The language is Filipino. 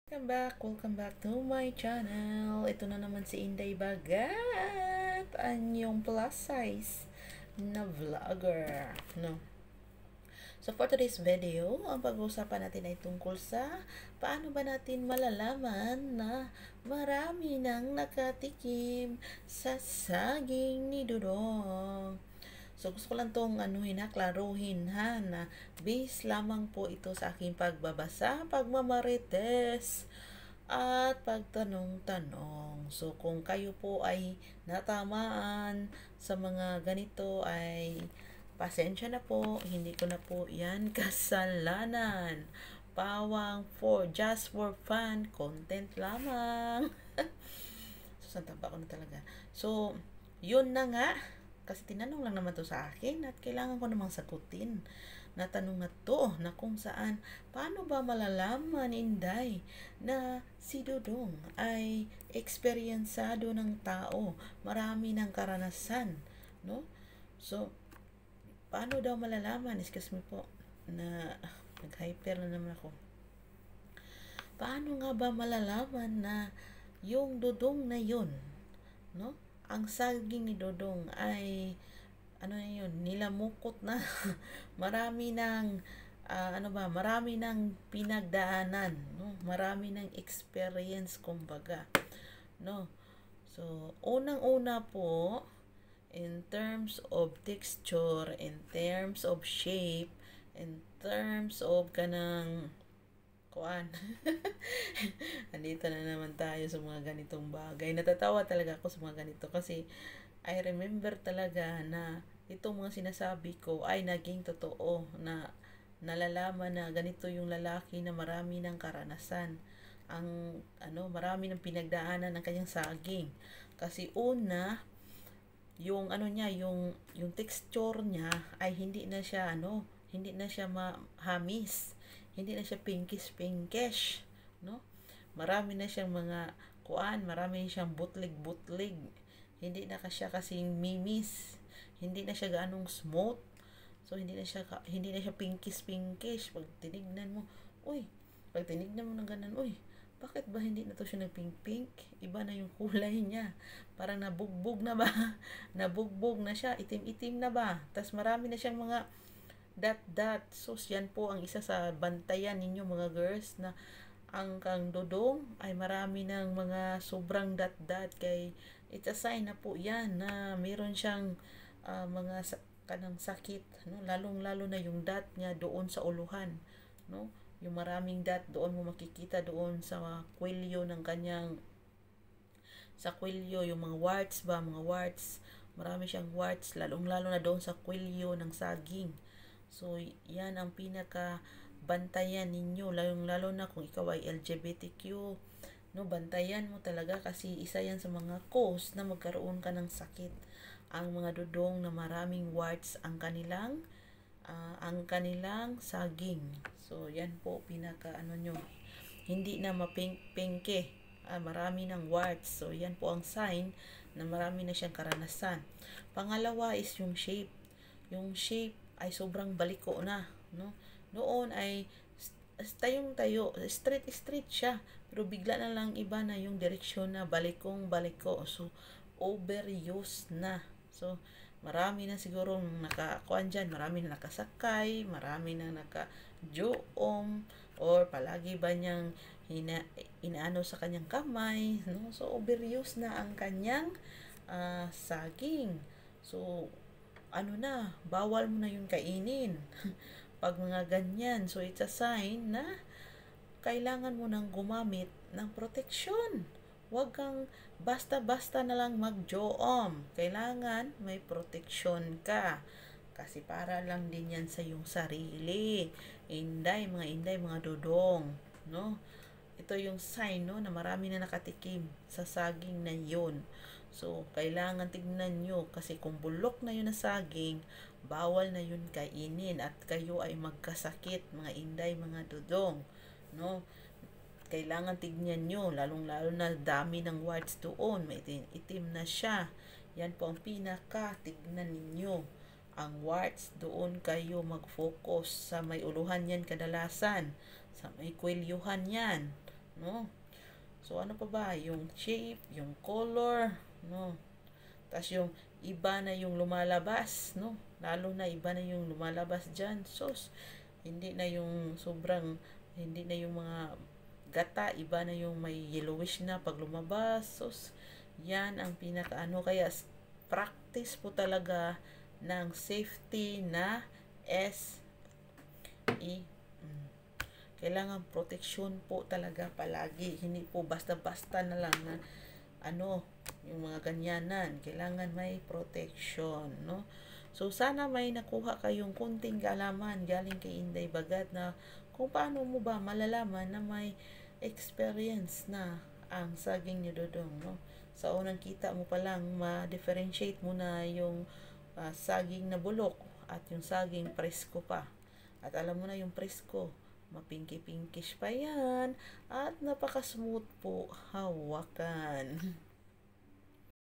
Welcome back to my channel. Ito na naman si Inday Bagat, ang yung plus size na vlogger, no? So for today's video, ang pag-uusapan natin ay tungkol sa paano ba natin malalaman na marami nang nakatikim sa saging ni Dudong. So, gusto ko lang itong klaruhin ha, na base lamang po ito sa aking pagbabasa, pagmamarites, at pagtanong-tanong. So, kung kayo po ay natamaan sa mga ganito ay pasensya na po, hindi ko na po yan kasalanan. Pawang just for fun, content lamang. So, santaba ko na talaga. So, yun na nga. Kasi tinanong lang naman to sa akin at kailangan ko namang sagutin na tanong na to na kung saan, paano ba malalaman, Inday, na si Dudong ay eksperyensado ng tao, marami ng karanasan, no? So, paano daw malalaman, excuse me po, na nag-hyper na naman ako. Paano nga ba malalaman na yung Dudong na yun, no? Ang saging ni Dodong ay nilamukot na. Marami ng marami ng pinagdaanan, no? Marami ng experience kumbaga, no? So, unang-una po, in terms of texture, in terms of shape, in terms of kanang kuan. Andito na naman tayo sa mga ganitong bagay. Natatawa talaga ako sa mga ganito kasi I remember talaga na itong mga sinasabi ko ay naging totoo, na nalalaman na ganito yung lalaki na marami ng karanasan. Ang marami ng pinagdaanan ng kanyang saging. Kasi una, yung yung texture niya ay hindi na siya mahamis, hindi na siya pinkish, no? Marami na siyang mga marami siyang butlig, hindi na siya kasing mimis, hindi na siya ganong smooth. So hindi na siya pinkish. Pag tinignan mo ng ganun, bakit ba hindi na to siya nagpink? Iba na yung kulay niya. Parang nabugbog na ba? Nabugbog na siya, itim-itim na ba? Tas marami na siyang mga dot. So, yan po ang isa sa bantayan ninyo mga girls, na ang kang Dodong ay marami ng mga sobrang dot. Kay it's a sign na po yan na meron siyang mga kanang sakit, no? Lalong-lalo na yung dot niya doon sa uluhan, no? Yung maraming dot doon mo makikita doon sa kwelyo ng kanyang yung mga warts, marami siyang warts, lalong-lalo na doon sa kwelyo ng saging. So, yan ang pinaka bantayan ninyo, lalong-lalo na kung ikaw ay LGBTQ, no? Bantayan mo talaga kasi isa yan sa mga cause na magkaroon ka ng sakit. Ang mga Dudong na maraming warts ang kanilang saging. So, yan po pinaka nyo. Hindi na mapink-pinke. Marami ng warts. So, yan po ang sign na marami na siyang karanasan. Pangalawa is yung shape. Yung shape ay sobrang baliko na, no? Noon ay tayong-tayo, straight siya. Pero bigla na lang iba na yung direksyon na baliko. So, overuse na. So, marami na siguro nakakuan dyan, marami na nakasakay, marami na naka-joom, or palagi ba niyang inaano sa kanyang kamay, no? So, overuse na ang kanyang saging. So, bawal mo na yung kainin. Pag mga ganyan, so it's a sign na kailangan mo nang gumamit ng proteksyon. Huwag kang basta-basta na lang mag-joom. Kailangan may proteksyon ka. Kasi para lang din yan sa iyong sarili. Mga inday, mga Dodong, no? Ito yung sign, no, na marami na nakatikim sa saging na yun. So, kailangan tignan nyo kasi kung bulok na yun na saging, bawal na yun kainin at kayo ay magkasakit, mga inday, mga Dodong, no? Kailangan tignan nyo, lalong-lalo na dami ng warts doon, may itim na siya. Yan po ang tignan ninyo. Ang warts, doon kayo mag-focus sa may uluhan yan kadalasan, sa may kwelyuhan yan, no? So, ano pa ba? Yung shape, yung color, no? Tapos yung iba na yung lumalabas, no? Lalo na iba na yung lumalabas dyan. Sus, hindi na yung sobrang, hindi na yung mga gata, iba na yung may yellowish na pag lumabas. Sus, yan ang pinakaano. Kaya practice po talaga ng safety na SE. Kailangan proteksyon po talaga palagi. Hindi po basta-basta na lang na ano, yung mga ganyanan. Kailangan may protection, no? So, sana may nakuha kayong kunting kaalaman galing kay Inday Bagad na kung paano mo ba malalaman na may experience na ang saging ni Dodong, no? Sa unang kita mo pa lang, ma-differentiate mo na yung saging na bulok at yung saging presko pa. At alam mo na yung presko, mapinky-pinkish pa yan at napaka-smooth po hawakan.